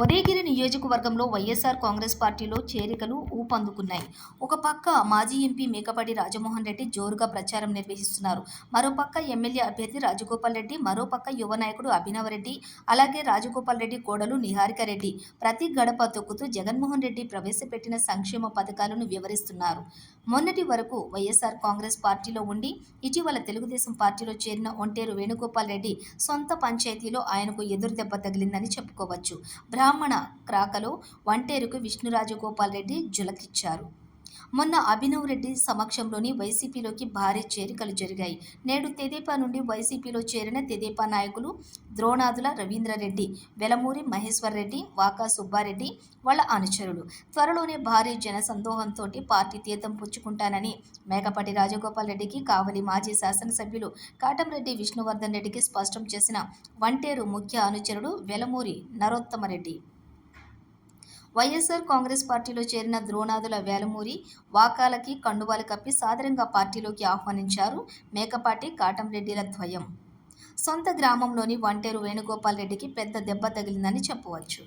ఉదయగిరి నియోజకవర్గంలో వైఎస్ఆర్ కాంగ్రెస్ పార్టీలో చేరికలు ఊపందుకున్నాయి. ఒక పక్క మాజీ ఎంపీ మేకపాటి రాజమోహన్ రెడ్డి జోరుగా ప్రచారం నిర్వహిస్తున్నారు. మరోపక్క ఎమ్మెల్యే అభ్యర్థి రాజగోపాల్ రెడ్డి, మరోపక్క యువ నాయకుడు అభినవ్ రెడ్డి, అలాగే రాజగోపాల్ రెడ్డి కోడలు నిహారిక రెడ్డి ప్రతి గడప తొక్కుతూ జగన్మోహన్ రెడ్డి ప్రవేశపెట్టిన సంక్షేమ పథకాలను వివరిస్తున్నారు. మొన్నటి వరకు వైఎస్ఆర్ కాంగ్రెస్ పార్టీలో ఉండి ఇటీవల తెలుగుదేశం పార్టీలో చేరిన ఒంటేరు వేణుగోపాల్ రెడ్డి సొంత పంచాయతీలో ఆయనకు ఎదురుదెబ్బ తగిలిందని చెప్పుకోవచ్చు. బ్రాహ్మణ క్రాకలో వంటేరుకు విష్ణురాజగోపాల్ రెడ్డి జులకిచ్చారు. మొన్న అభినవ్ రెడ్డి సమక్షంలోని వైసీపీలోకి భారీ చేరికలు జరిగాయి. నేడు తెదేపా నుండి వైసీపీలో చేరిన తెదేపా నాయకులు ద్రోణాదుల రవీంద్రరెడ్డి, వెలమూరి మహేశ్వర్ రెడ్డి, వాకా సుబ్బారెడ్డి వాళ్ళ అనుచరులు త్వరలోనే భారీ జనసందోహంతో పార్టీ తీర్థం పుచ్చుకుంటానని మేకపాటి రాజగోపాల్ రెడ్డికి కావలి మాజీ శాసనసభ్యులు కాటంరెడ్డి విష్ణువర్ధన్ రెడ్డికి స్పష్టం చేసిన వంటేరు ముఖ్య అనుచరుడు వెలమూరి నరోత్తమరెడ్డి. వైఎస్ఆర్ కాంగ్రెస్ పార్టీలో చేరిన ద్రోణాదుల వేలమూరి, వాకాలకి కండువాలు కప్పి సాదరంగా పార్టీలోకి ఆహ్వానించారు మేకపాటి, కాటంరెడ్డిల ద్వయం. సొంత గ్రామంలోని వంటేరు వేణుగోపాల్ రెడ్డికి పెద్ద దెబ్బ తగిలిందని చెప్పవచ్చు.